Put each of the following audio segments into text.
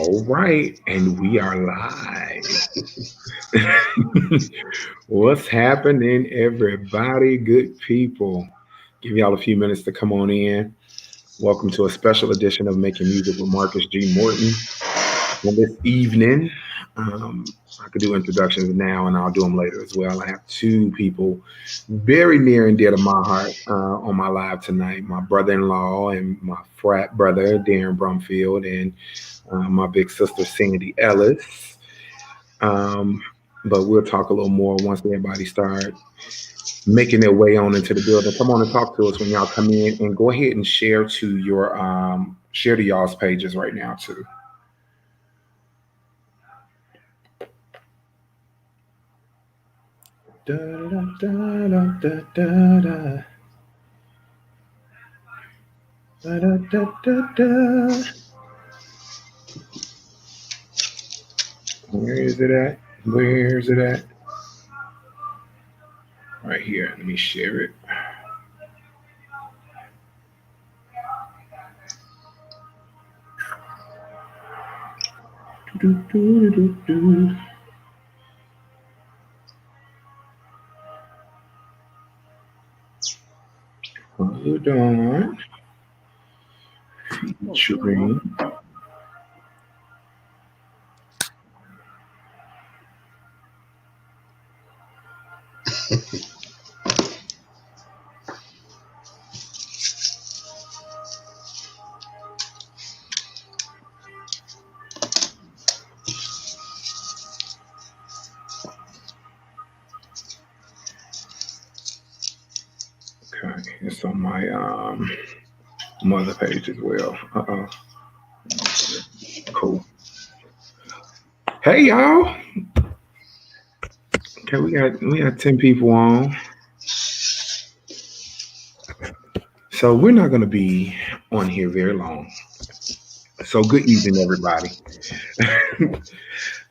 All right, and we are live. What's happening, everybody? Good people. Give y'all a few minutes to come on in. Welcome to a special edition of Making Music with Marcus G. Morton. And this evening, I could do introductions now and I'll do them later as well. I have two people very near and dear to my heart on my live tonight, my brother-in-law and my frat brother, Darren Brumfield, and my big sister, Sandy Ellis. Um, but we'll talk a little more once everybody start making their way on into the building. Come on and talk to us when y'all come in, and go ahead and share to y'all's pages right now too. Da, da, da, da, da, da, da. Da, da, da, da, da. Where is it at? Where is it at? Right here. Let me share it. Do, do, do, do, do. Hold on. Featuring. Okay, it's on my mother page as well. Cool. Hey y'all. Okay, we got 10 people on. So we're not gonna be on here very long. So good evening, everybody.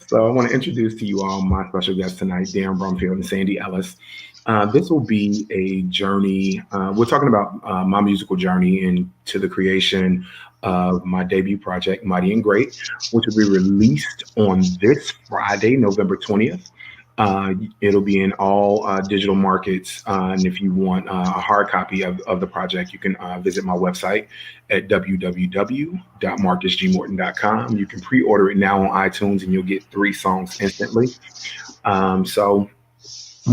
So I want to introduce to you all my special guests tonight, Darren Brumfield and Sandy Ellis. This will be a journey. We're talking about my musical journey into the creation of my debut project, Mighty and Great, which will be released on this Friday, November 20th. It'll be in all digital markets. And if you want a hard copy of the project, you can visit my website at www.marcusgmorton.com. You can pre-order it now on iTunes and you'll get 3 songs instantly. So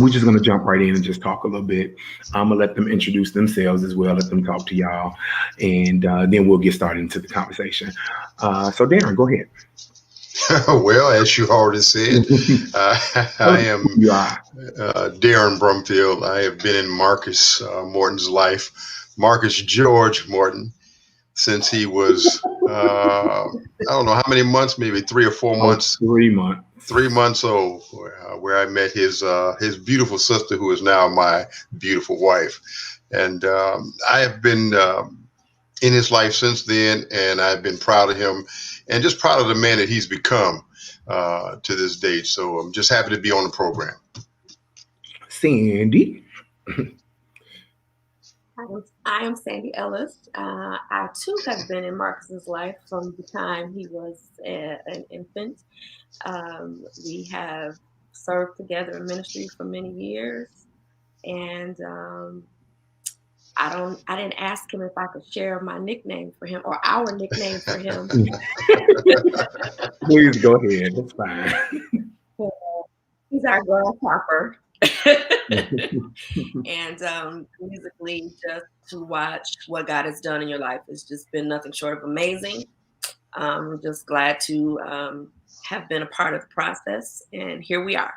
we're just going to jump right in and just talk a little bit. I'm going to let them introduce themselves as well, let them talk to y'all, and then we'll get started into the conversation. So Darren, go ahead. Well, as you already said, I am Darren Brumfield. I have been in Marcus Morton's life, Marcus George Morton, since he was, I don't know how many months, maybe 3 or 4 months. 3 months. 3 months old, where I met his beautiful sister, who is now my beautiful wife. And I have been in his life since then, and I've been proud of him and just proud of the man that he's become to this date. So I'm just happy to be on the program. Sandy. I am Sandy Ellis. I too have been in Marcus's life from the time he was an infant. We have served together in ministry for many years, and I didn't ask him if I could share my nickname for him or our nickname for him. Please go ahead. That's fine. He's our grasshopper. And musically, just to watch what God has done in your life has just been nothing short of amazing. I'm just glad to have been a part of the process, and here we are.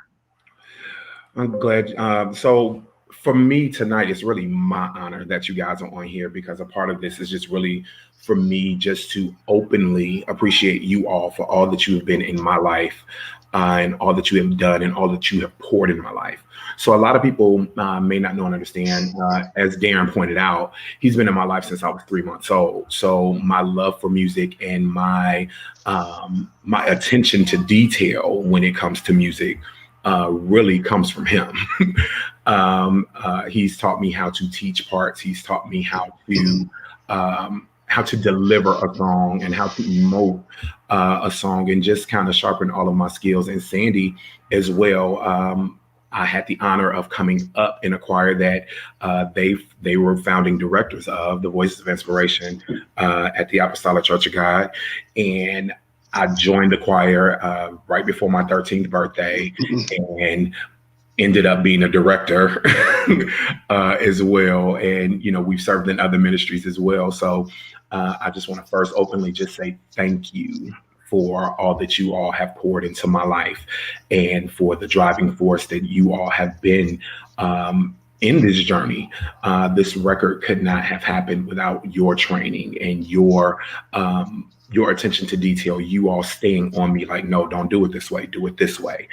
I'm glad. So for me tonight, it's really my honor that you guys are on here, because a part of this is just really for me just to openly appreciate you all for all that you have been in my life, and all that you have done and all that you have poured in my life. So a lot of people may not know and understand, as Darren pointed out, he's been in my life since I was 3 months old. So my love for music and my attention to detail when it comes to music really comes from him. He's taught me how to teach parts. He's taught me how to how to deliver a song and how to emote a song, and just kind of sharpen all of my skills. And Sandy as well. I had the honor of coming up in a choir that they were founding directors of, the Voices of Inspiration, at the Apostolic Church of God, and I joined the choir right before my 13th birthday, and ended up being a director as well. And, we've served in other ministries as well. So I just want to first openly just say thank you for all that you all have poured into my life, and for the driving force that you all have been in this journey. This record could not have happened without your training and your attention to detail, you all staying on me like, no, don't do it this way, do it this way.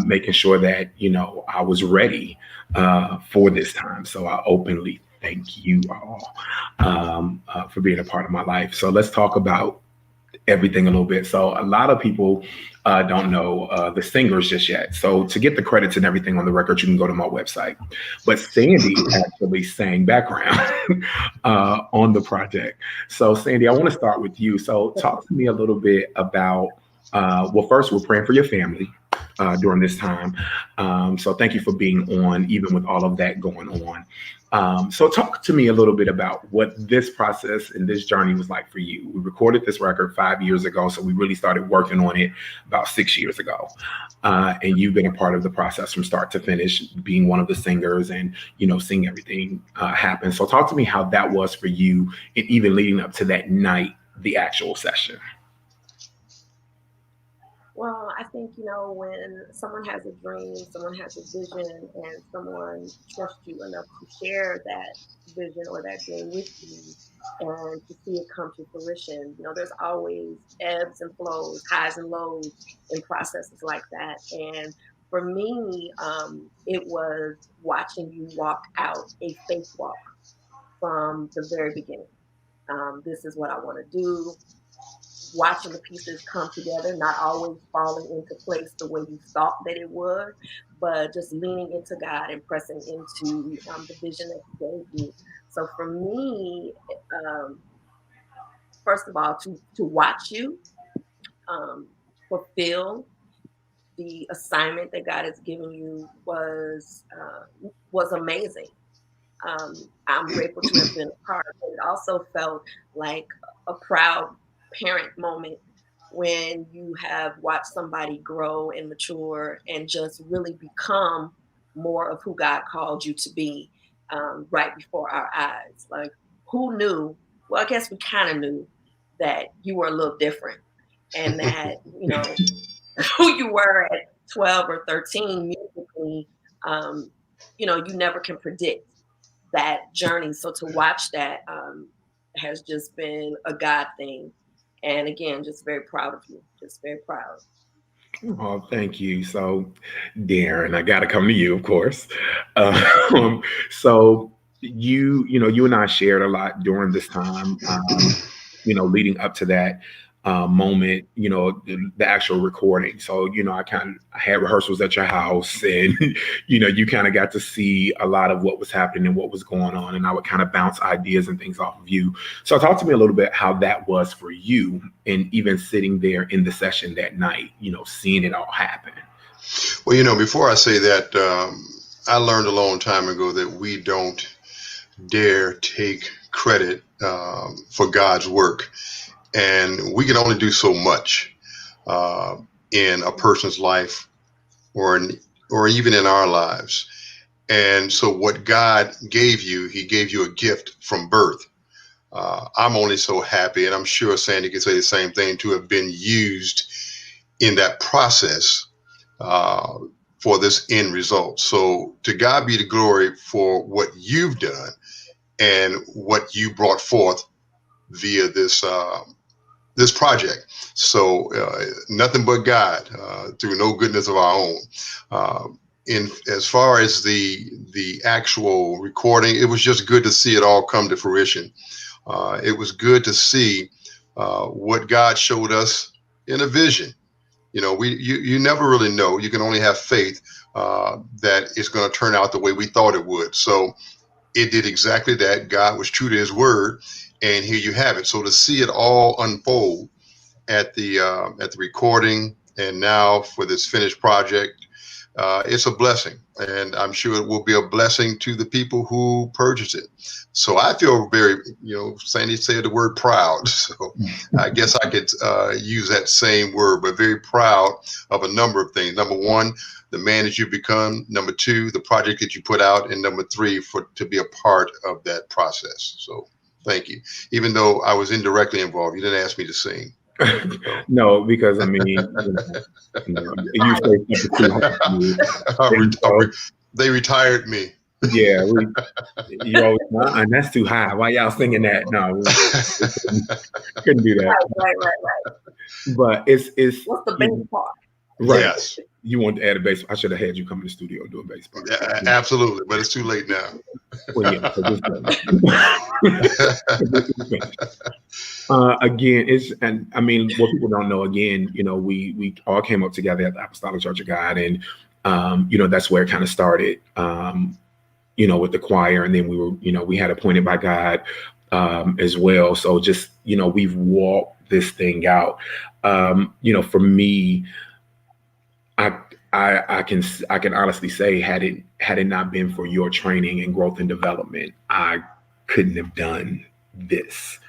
Making sure that, I was ready for this time. So I openly thank you all for being a part of my life. So let's talk about everything a little bit. So a lot of people don't know the singers just yet. So to get the credits and everything on the record, you can go to my website. But Sandy actually sang background on the project. So Sandy, I want to start with you. So talk to me a little bit about, well, first, we're praying for your family during this time. So thank you for being on, even with all of that going on. So talk to me a little bit about what this process and this journey was like for you. We recorded this record 5 years ago, so we really started working on it about 6 years ago. And you've been a part of the process from start to finish, being one of the singers and, seeing everything happen. So talk to me how that was for you, and even leading up to that night, the actual session. Well, I think, when someone has a dream, someone has a vision, and someone trusts you enough to share that vision or that dream with you and to see it come to fruition, there's always ebbs and flows, highs and lows in processes like that. And for me, it was watching you walk out a faith walk from the very beginning. This is what I want to do, watching the pieces come together, not always falling into place the way you thought that it would, but just leaning into God and pressing into the vision that He gave you. So for me, first of all, to watch you fulfill the assignment that God has given you was amazing. I'm grateful to have been a part, but it also felt like a proud parent moment when you have watched somebody grow and mature and just really become more of who God called you to be right before our eyes. Like, who knew? Well, I guess we kind of knew that you were a little different, and that, who you were at 12 or 13 musically, you never can predict that journey. So to watch that has just been a God thing. And again, just very proud of you. Just very proud. Oh, thank you. So, Darren, I got to come to you, of course. So you and I shared a lot during this time, leading up to that moment, the actual recording. So, I had rehearsals at your house, and, you kind of got to see a lot of what was happening and what was going on. And I would kind of bounce ideas and things off of you. So talk to me a little bit how that was for you, and even sitting there in the session that night, seeing it all happen. Well, before I say that, I learned a long time ago that we don't dare take credit for God's work. And we can only do so much in a person's life, or even in our lives. And so what God gave you, He gave you a gift from birth. I'm only so happy, and I'm sure Sandy could say the same thing, to have been used in that process for this end result. So to God be the glory for what you've done and what you brought forth via this project. So nothing but God, through no goodness of our own. In as far as the actual recording, it was just good to see it all come to fruition. It was good to see what God showed us in a vision. You never really know. You can only have faith that it's going to turn out the way we thought it would. So it did exactly that. God was true to His word, and here you have it. So to see it all unfold at the recording, and now for this finished project, it's a blessing, and I'm sure it will be a blessing to the people who purchase it. So I feel very, Sandy said the word proud. So I guess I could use that same word, but very proud of a number of things. Number one, the man that you become. Number two, the project that you put out. And number three, to be a part of that process. So thank you. Even though I was indirectly involved, you didn't ask me to sing. No, because I mean, you say something too hard. They retired me. Yeah, and that's too high. Why y'all singing that? No, we couldn't do that. Right. But it's what's the bass part? Right. Yes. You want to add a bass? I should have had you come in the studio and do a bass part. Yeah, absolutely, but it's too late now. Well, yeah. Again, and I mean, what people don't know, again, we all came up together at the Apostolic Church of God, and that's where it kind of started. With the choir, and then we had Appointed by God as well. So just we've walked this thing out. For me, I can honestly say, had it not been for your training and growth and development, I couldn't have done this.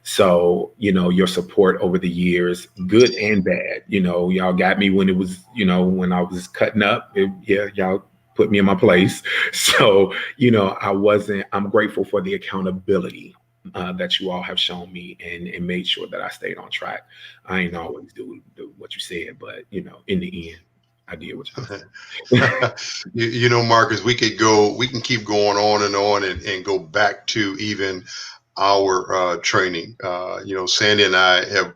So, your support over the years, good and bad, y'all got me when it was, when I was cutting up. Y'all put me in my place. So, I'm grateful for the accountability that you all have shown me and made sure that I stayed on track. I ain't always do what you said, but, in the end, I did what you said. Marcus, we can keep going on and go back to even our training. Sandy and I have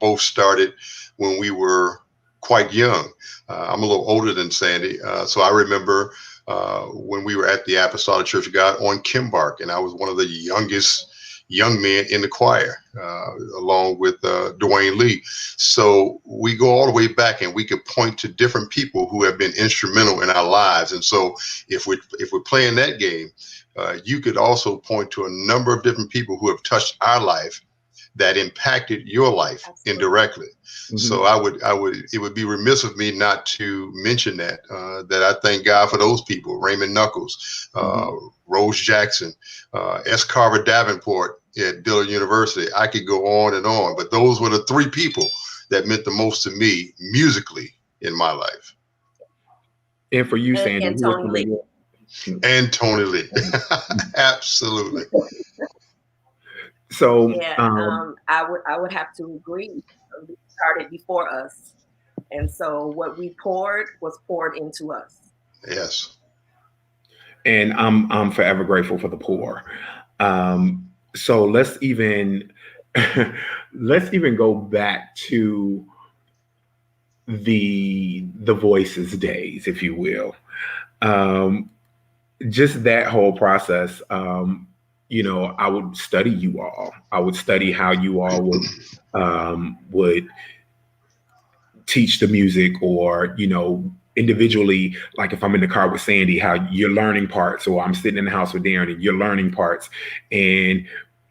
both started when we were quite young. I'm a little older than Sandy. So I remember when we were at the Apostolic Church of God on Kimbark, and I was one of the youngest young men in the choir, along with Dwayne Lee. So we go all the way back, and we could point to different people who have been instrumental in our lives. And so if we're playing that game, you could also point to a number of different people who have touched our life that impacted your life indirectly. Mm-hmm. So it would be remiss of me not to mention that I thank God for those people: Raymond Knuckles, Rose Jackson, S. Carver Davenport at Dillard University. I could go on, but those were the three people that meant the most to me musically in my life. And for you, Sandy, and Tony Lee. And Tony Lee. Absolutely. So I would have to agree. They started before us, and so what we poured was poured into us. Yes. And I'm forever grateful for the pour. So let's even go back to the Voices days, if you will. Just that whole process. I would study you all. I would study how you all would teach the music, or, individually, like if I'm in the car with Sandy, how you're learning parts, or I'm sitting in the house with Darren and you're learning parts. And,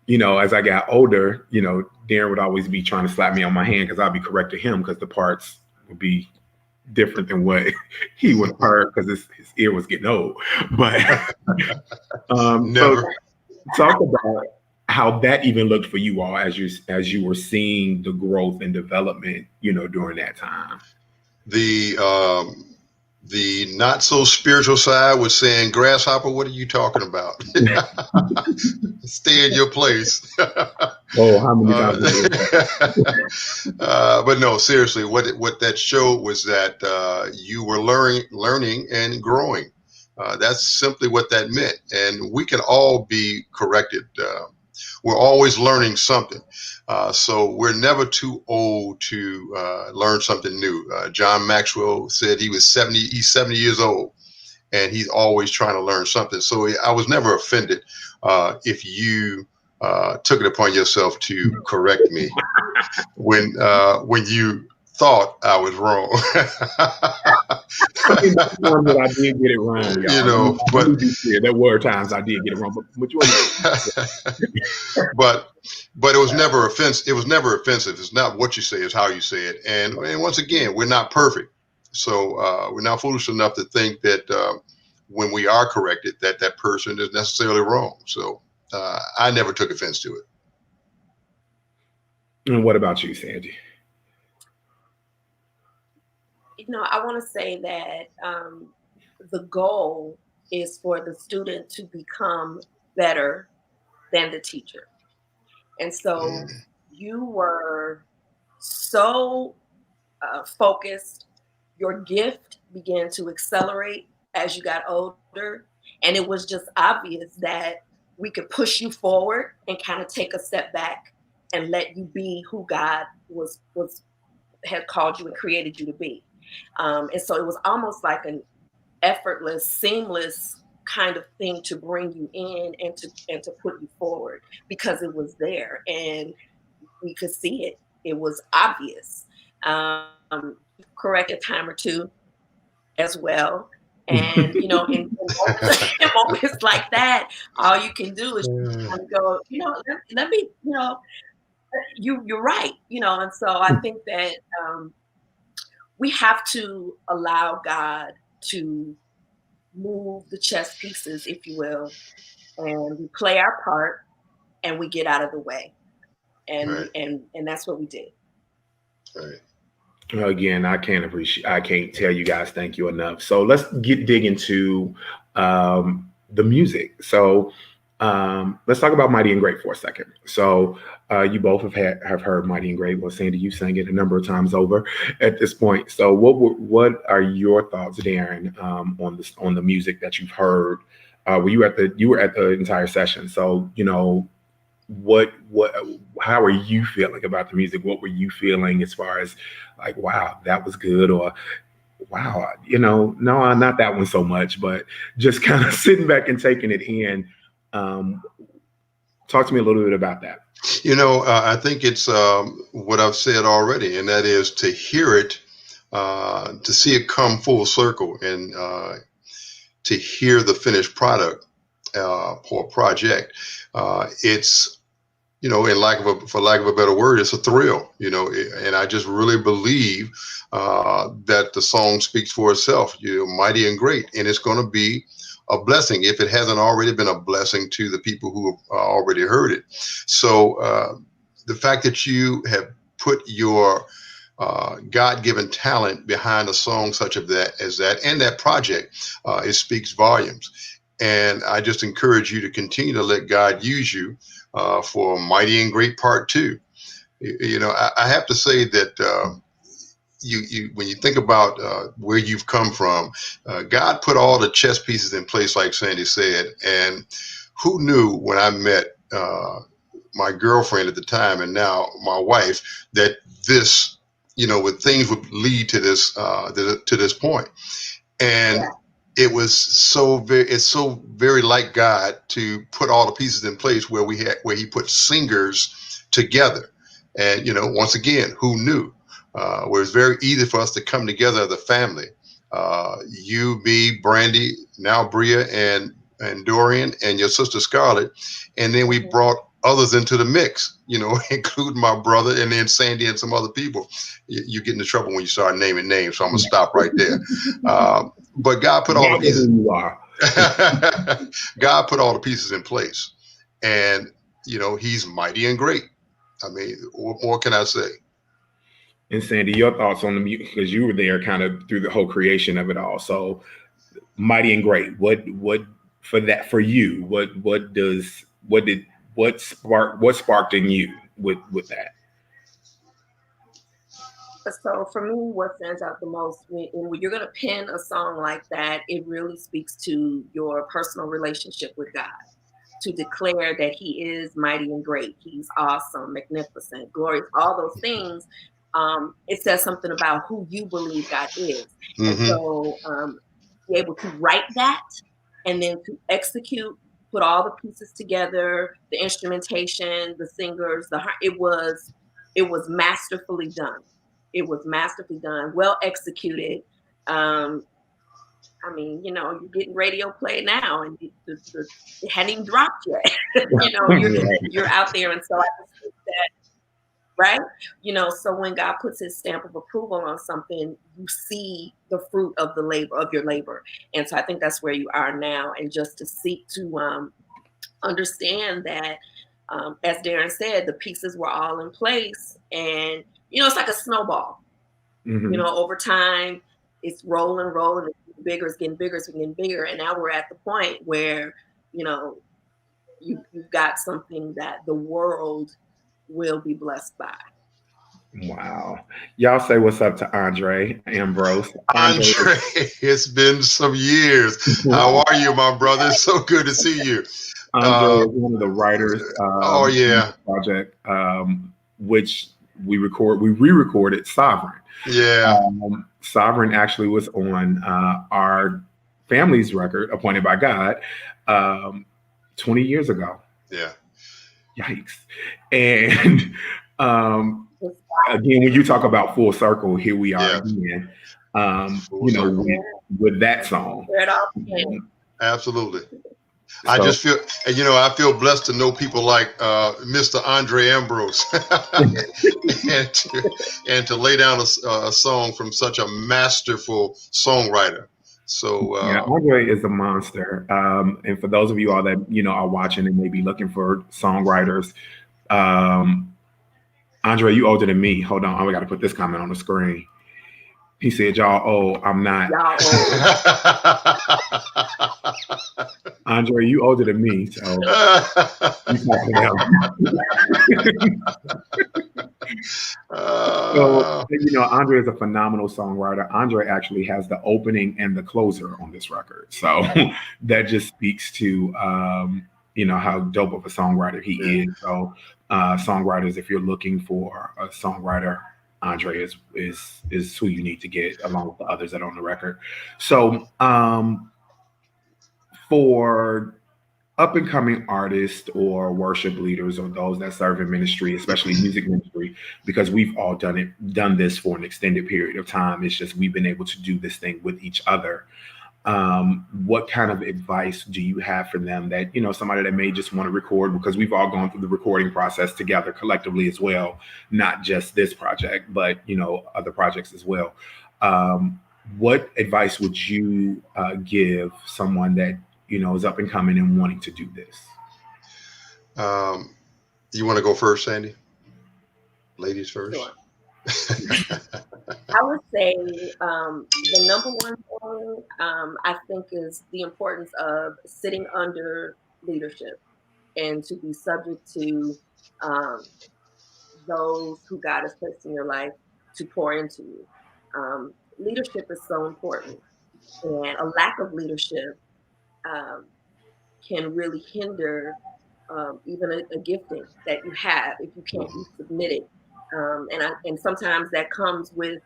as I got older, Darren would always be trying to slap me on my hand because I'd be correcting him because the parts would be different than what he would have heard because his ear was getting old. But never. So, talk about how that even looked for you all as you were seeing the growth and development, during that time. The not so spiritual side was saying, "Grasshopper, what are you talking about? Stay in your place." Oh, how many times? But no, seriously, what that showed was that you were learning and growing. That's simply what that meant. And we can all be corrected. We're always learning something. So we're never too old to learn something new. John Maxwell said he's 70 years old, and he's always trying to learn something. So I was never offended if you took it upon yourself to correct me when you thought I was wrong. I mean, that's one that I did get it wrong, You y'all. know, Let me but be clear. There were times I did get it wrong, but majority of but but it was never offensive. It was never offensive. It's not what you say; it's how you say it. And once again, we're not perfect, so we're not foolish enough to think that when we are corrected, that that person is necessarily wrong. So I never took offense to it. And what about you, Sandy? I want to say that the goal is for the student to become better than the teacher. And so Mm, you were so focused, your gift began to accelerate as you got older. And it was just obvious that we could push you forward and kind of take a step back and let you be who God was had called you and created you to be. And so it was almost like an effortless, seamless kind of thing to bring you in and to put you forward because it was there and we could see it. It was obvious. Correct a time or two as well. And in moments, in moments like that, all you can do is mm, kind of go, let me, you're right, and so I think that we have to allow God to move the chess pieces, if you will, and we play our part and we get out of the way. And right, and that's what we did. right. Again, I can't tell you guys thank you enough. So let's dig into the music. So let's talk about Mighty and Great for a second. So you both have heard Mighty and Great. Well, Sandy, you sang it a number of times over at this point. So what are your thoughts, Darren, on the music that you've heard? You were at the entire session. So what how are you feeling about the music? What were you feeling as far as like, wow, that was good, or wow, no, not that one so much, but just kind of sitting back and taking it in. um Talk to me a little bit about that. I think it's what I've said already, and that is to hear it, to see it come full circle, and to hear the finished product or project. It's for lack of a better word, it's a thrill. And I just really believe that the song speaks for itself. Mighty and great, and it's going to be a blessing if it hasn't already been a blessing to the people who have already heard it. So the fact that you have put your God-given talent behind a song such as that and that project, it speaks volumes. And I just encourage you to continue to let God use you for Mighty and Great Part Two. I have to say that you when you think about where you've come from, God put all the chess pieces in place, like Sandy said. And who knew when I met my girlfriend at the time and now my wife that this, with things would lead to this to this point. And Yeah. it's so very like God to put all the pieces in place where he put singers together. And once again, who knew? Where it's very easy for us to come together as a family. You, me, Brandy, now Bria, and Dorian, and your sister Scarlett, and then we Mhm. brought others into the mix, including my brother, and then Sandy and some other people. You get into trouble when you start naming names, so I'm gonna stop right there. But God put all the Y'all know pieces. who you are. God put all the pieces in place, and He's mighty and great. I mean, what more can I say? And Sandy, your thoughts on the music, because you were there kind of through the whole creation of it all. So Mighty and Great, what for that, for you, what sparked in you with that? So for me, what stands out the most when you're going to pen a song like that, it really speaks to your personal relationship with God. To declare that He is mighty and great, He's awesome, magnificent, glorious, all those things. It says something about who you believe God is, and Hmm. so be able to write that and then to execute, put all the pieces together, the instrumentation, the singers, it was masterfully done. it was masterfully done, well executed. I mean, you're getting radio play now, and it hadn't even dropped yet. You're out there, and so I just think that, right? So when God puts His stamp of approval on something, you see the fruit of your labor, and so I think that's where you are now, and just to seek to understand that, as Darren said, the pieces were all in place, and it's like a snowball. Over time, it's rolling, it's getting bigger, it's getting bigger, and now we're at the point where you've got something that the world will be blessed by. Wow. Y'all say what's up to Andre Ambrose. Andre, it's been some years. How are you, my brother? It's so good to see you. Andre is one of the writers. Oh yeah. Project, which we re-recorded Sovereign. Yeah. Sovereign actually was on our family's record, Appointed by God, 20 years ago. Yeah. Yikes. And again, when you talk about full circle, here we are again. With that song. Absolutely. I just feel, I feel blessed to know people like Mr. Andre Ambrose, and to lay down a song from such a masterful songwriter. So Andre is a monster. And for those of you all that are watching and maybe looking for songwriters, Andre, you older than me. Hold on, I got to put this comment on the screen. He said, "Y'all old. I'm not." Andre, you older than me, so you talking to So, Andre is a phenomenal songwriter. Andre actually has the opening and the closer on this record, so that just speaks to how dope of a songwriter he is. So, songwriters, if you're looking for a songwriter, Andre is who you need to get, along with the others that are on the record. So, for up and coming artists or worship leaders or those that serve in ministry, especially music ministry, because we've all done this for an extended period of time. It's just we've been able to do this thing with each other. What kind of advice do you have for them that, somebody that may just want to record, because we've all gone through the recording process together collectively as well, not just this project, but, other projects as well. What advice would you give someone that, is up and coming and wanting to do this? You want to go first, Sandy? Ladies first. Sure. I would say the number one thing I think is the importance of sitting under leadership and to be subject to those who God has placed in your life to pour into you. Leadership is so important, and a lack of leadership can really hinder even a gifting that you have if you can't be submitted. And sometimes that comes with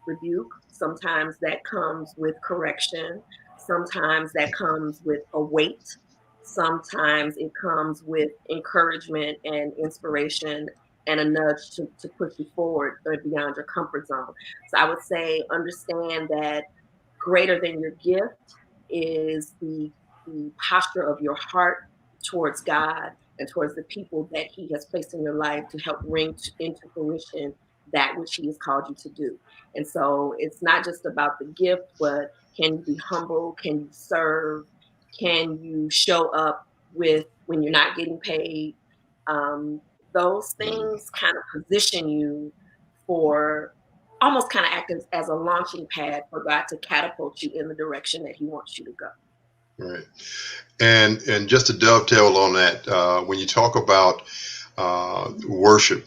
rebuke. Sometimes that comes with correction. Sometimes that comes with a weight. Sometimes it comes with encouragement and inspiration and a nudge to push you forward or beyond your comfort zone. So I would say understand that greater than your gift is the posture of your heart towards God and towards the people that He has placed in your life to help bring into fruition that which He has called you to do. And so it's not just about the gift, but can you be humble? Can you serve? Can you show up when you're not getting paid? Those things kind of position you for almost kind of act as a launching pad for God to catapult you in the direction that He wants you to go. Right. And just to dovetail on that, when you talk about worship,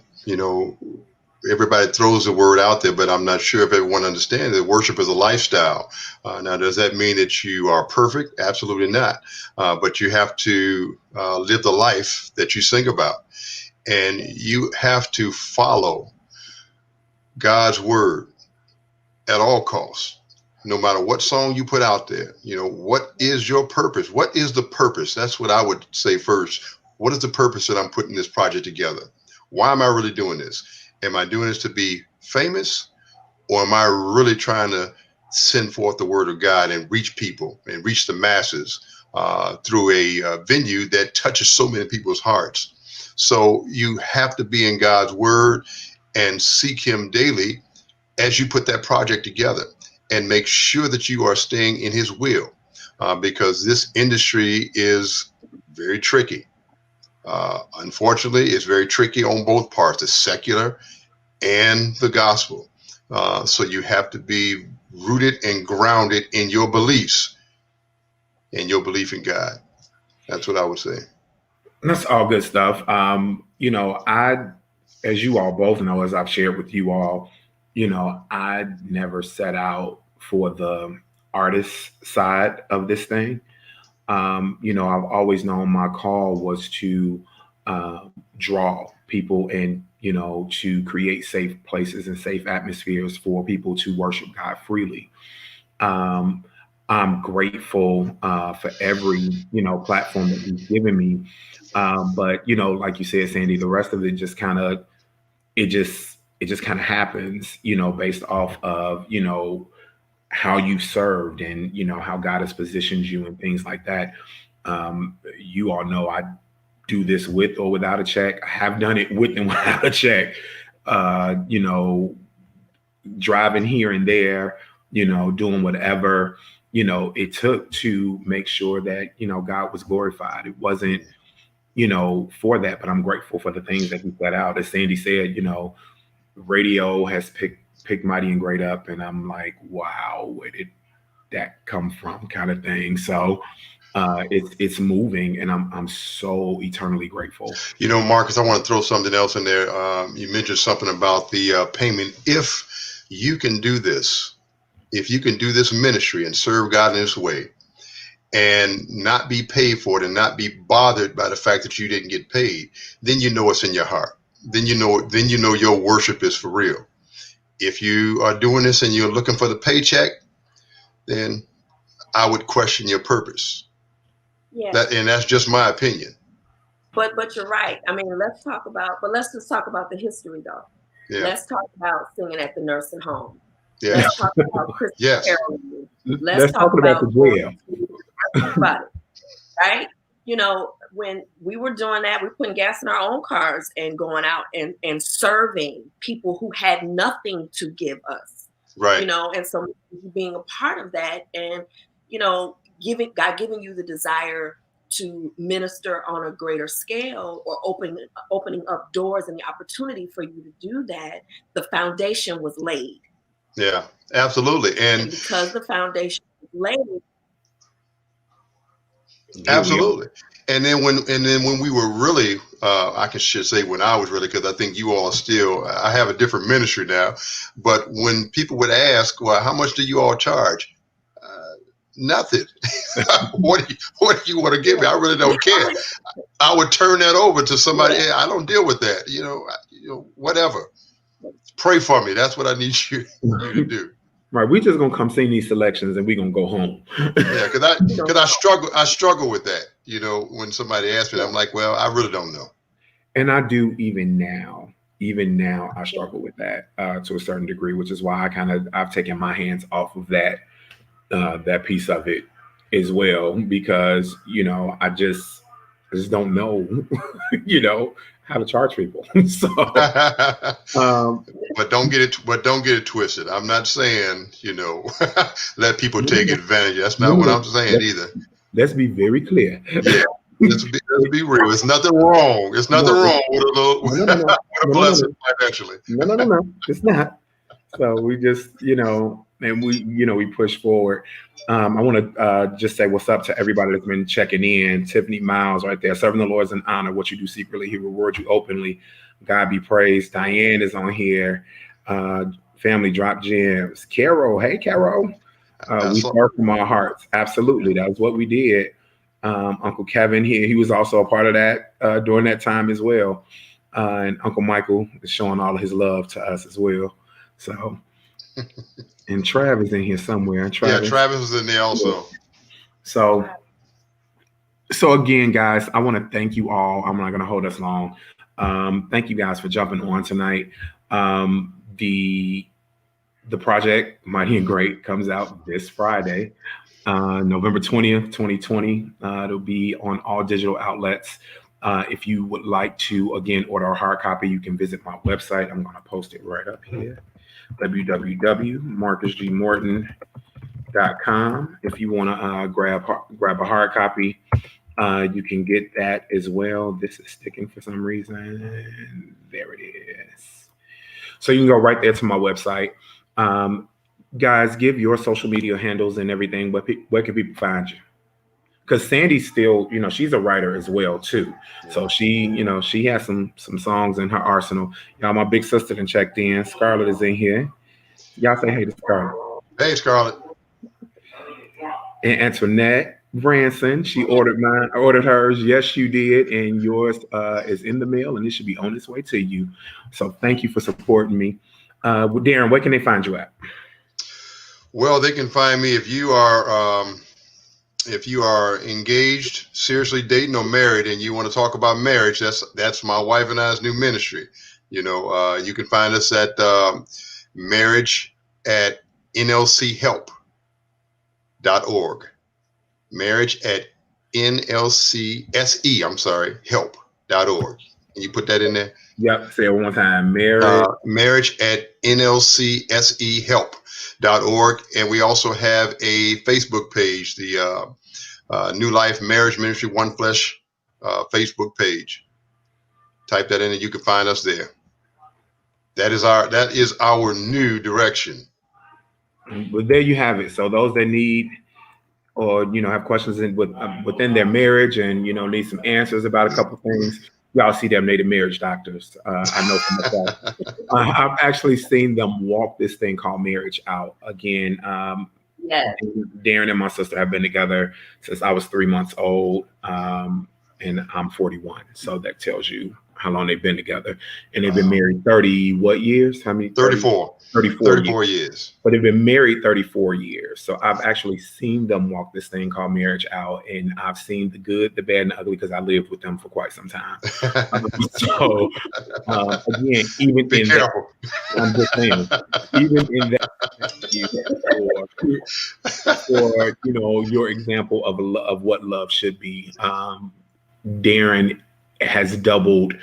everybody throws the word out there, but I'm not sure if everyone understands that worship is a lifestyle. Now, does that mean that you are perfect? Absolutely not. But you have to live the life that you sing about. And you have to follow God's word at all costs, no matter what song you put out there. What is your purpose? What is the purpose? That's what I would say first. What is the purpose that I'm putting this project together? Why am I really doing this? Am I doing this to be famous, or am I really trying to send forth the word of God and reach people and reach the masses through a venue that touches so many people's hearts? So you have to be in God's word and seek him daily as you put that project together, and make sure that you are staying in his will, because this industry is very tricky. Unfortunately, it's very tricky on both parts, the secular and the gospel. So you have to be rooted and grounded in your beliefs and your belief in God. That's what I would say. That's all good stuff. As you all both know, as I've shared with you all, I never set out for the artist side of this thing. I've always known my call was to draw people and, to create safe places and safe atmospheres for people to worship God freely. Um, I'm grateful for every, platform that He's given me. But like you said, Sandy, the rest of it just kind of it just kind of happens, based off of how you served and how God has positioned you and things like that. You all know I do this with or without a check. I have done it with and without a check. You know, driving here and there, doing whatever, it took to make sure that, God was glorified. It wasn't, for that, but I'm grateful for the things that he set out. As Sandy said, radio has picked Mighty and Great up, and I'm like, wow, where did that come from, kind of thing. So it's moving, and I'm so eternally grateful. Marcus, I want to throw something else in there. You mentioned something about the payment. If you can do this, ministry and serve God in this way, and not be paid for it, and not be bothered by the fact that you didn't get paid, then you know it's in your heart. Then you know your worship is for real. If you are doing this and you're looking for the paycheck, then I would question your purpose. Yeah. That's just my opinion. But you're right. I mean, let's just talk about the history though. Yeah. Let's talk about singing at the nursing home. Yeah. Let's talk about Christmas caroling. Let's talk about the jail. About it, right? When we were doing that, we were putting gas in our own cars and going out and serving people who had nothing to give us. Right. And so being a part of that, and God giving you the desire to minister on a greater scale, or opening up doors and the opportunity for you to do that, the foundation was laid. Yeah, absolutely. And because the foundation was laid. Absolutely. And then when we were really, should say when I was really, because I think you all still, I have a different ministry now, but when people would ask, well, how much do you all charge? Nothing. What do you want to give me? I really don't care. I would turn that over to somebody. Yeah. I don't deal with that. Whatever. Pray for me. That's what I need you to do. Right, we just gonna come sing these selections and we gonna go home. Yeah, because I struggle with that. When somebody asks me, I'm like, well, I really don't know. And I do even now. I struggle with that to a certain degree, which is why I've taken my hands off of that piece of it as well, because I just don't know, how to charge people. So, but don't get it twisted. I'm not saying let people take advantage. That's not what I'm saying either. Let's be very clear. Yeah, let's be real. It's nothing wrong. It's nothing wrong with a blessing financially. No, it's not. So we just and we push forward. I want to just say what's up to everybody that's been checking in. Tiffany Miles right there. Serving the Lord is an honor. What you do secretly, he rewards you openly. God be praised. Diane is on here. Family drop gems. Carol. Hey, Carol. We serve from our hearts. Absolutely. That was what we did. Uncle Kevin here. He was also a part of that during that time as well. And Uncle Michael is showing all of his love to us as well. So, and Trav is in here somewhere. Travis is in there also. So again, guys, I want to thank you all. I'm not going to hold us long. Thank you guys for jumping on tonight. The the project Mighty and Great comes out this Friday, November 20th, 2020. It'll be on all digital outlets. If you would like to, again, order a hard copy, you can visit my website. I'm going to post it right up here, www.marcusgmorton.com. If you want to grab a hard copy, you can get that as well. This is sticking for some reason. There it is. So you can go right there to my website. Guys, give your social media handles and everything. Where can people find you? Because Sandy's still, she's a writer as well too. So she has some songs in her arsenal. Y'all, my big sister done checked in. Scarlett is in here. Y'all say hey to Scarlett. Hey, Scarlett. And Antoinette Branson, she ordered hers. Yes, you did, and yours is in the mail, and it should be on its way to you. So thank you for supporting me. Darren, where can they find you at? Well, they can find me if you are engaged, seriously dating, or married, and you want to talk about marriage. That's my wife and I's new ministry. You can find us at marriage at nlchelp.org. Marriage at help.org. And you put that in there? Yep. Say it one more time. Marriage at nlchelp.org. And we also have a Facebook page, the New Life Marriage Ministry One Flesh Facebook page. Type that in and you can find us there. That is our new direction. But there you have it. So those that need or have questions within their marriage and need some answers about a couple things, y'all see them. They're the marriage doctors. I know for myself. I've actually seen them walk this thing called marriage out. Again, yes. Darren and my sister have been together since I was 3 months old, and I'm 41. So that tells you how long they've been together. And they've been married 30 what years? How many? 34. 34 years. But they've been married 34 years. So I've actually seen them walk this thing called marriage out, and I've seen the good, the bad, and the ugly because I lived with them for quite some time. So again, even be careful. I'm just saying, even in that, for your example of what love should be, Darren has doubled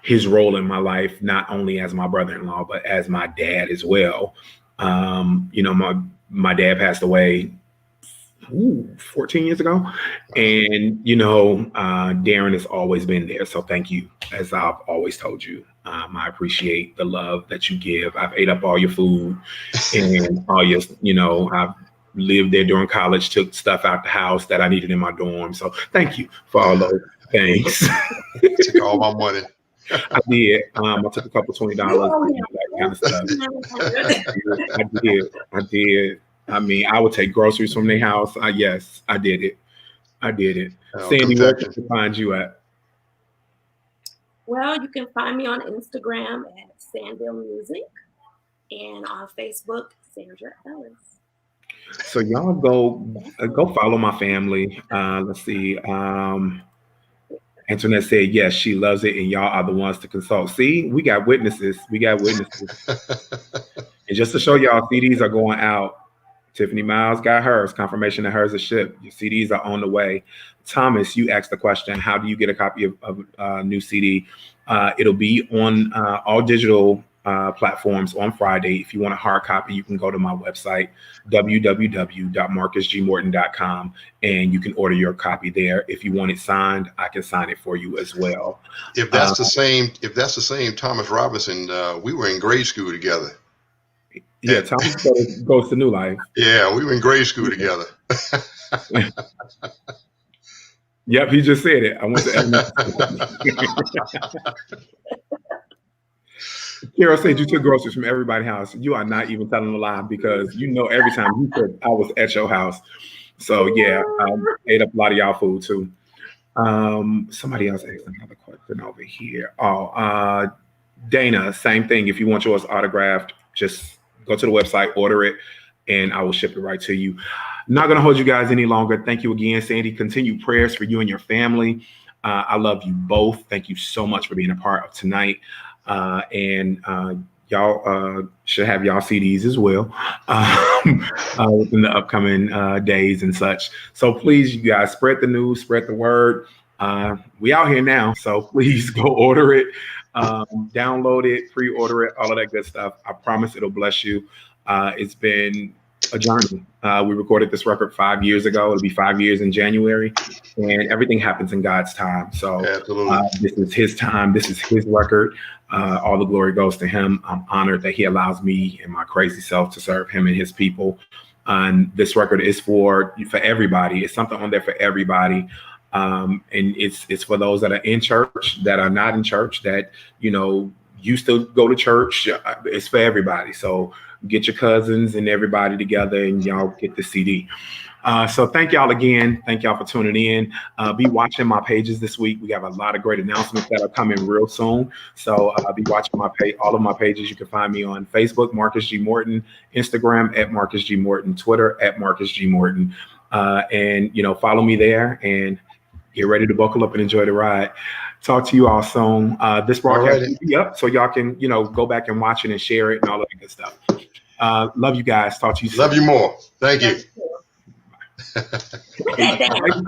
his role in my life, not only as my brother-in-law, but as my dad as well. My dad passed away 14 years ago. And, Darren has always been there. So thank you. As I've always told you, I appreciate the love that you give. I've ate up all your food and all your, I've lived there during college, took stuff out the house that I needed in my dorm. So thank you for all those things. Took all my money. I did. I took a couple $20, that kind of stuff. I did. I mean, I would take groceries from their house. Yes, I did it. Sandy, where can we find you at? Well, you can find me on Instagram at Sandil Music and on Facebook, Sandra Ellis. So y'all go follow my family. Let's see. Antoinette said, yes, she loves it, and y'all are the ones to consult. See, we got witnesses. And just to show y'all, CDs are going out. Tiffany Miles got hers. Confirmation that hers is shipped. Your CDs are on the way. Thomas, you asked the question, how do you get a copy of a new CD? It'll be on all digital platforms on Friday. If you want a hard copy, you can go to my website, www.marcusgmorton.com, and you can order your copy there. If you want it signed, I can sign it for you as well. If that's the same Thomas Robinson, we were in grade school together. Yeah, Thomas goes to New Life. Yeah, we were in grade school together. Yep, he just said it. I went to elementary. Carol said you took groceries from everybody's house. You are not even telling a lie because every time you said I was at your house. So yeah, I ate up a lot of y'all food too. Somebody else asked another question over here. Dana, same thing. If you want yours autographed, just go to the website, order it, and I will ship it right to you. Not going to hold you guys any longer. Thank you again, Sandy. Continue prayers for you and your family. I love you both. Thank you so much for being a part of tonight. And y'all should have y'all CDs as well in the upcoming days and such. So please, you guys, spread the news, spread the word. We out here now, so please go order it, download it, pre-order it, all of that good stuff. I promise it'll bless you. It's been a journey. We recorded this record 5 years ago. It'll be 5 years in January, and everything happens in God's time. So this is His time. This is His record. All the glory goes to Him. I'm honored that He allows me and my crazy self to serve Him and His people. And this record is for everybody. It's something on there for everybody. And it's for those that are in church, that are not in church, that, you know, you still go to church. It's for everybody. So get your cousins and everybody together and y'all get the CD. So thank y'all again. Thank y'all for tuning in. Be watching my pages this week. We have a lot of great announcements that are coming real soon. So be watching my page, all of my pages. You can find me on Facebook, Marcus G. Morton, Instagram at Marcus G. Morton, Twitter at Marcus G. Morton. And, you know, follow me there and get ready to buckle up and enjoy the ride. Talk to you all soon. This broadcast will be up, so y'all can, you know, go back and watch it and share it and all of that good stuff. Love you guys. Talk to you soon. Love you more. Thank you. Put that down.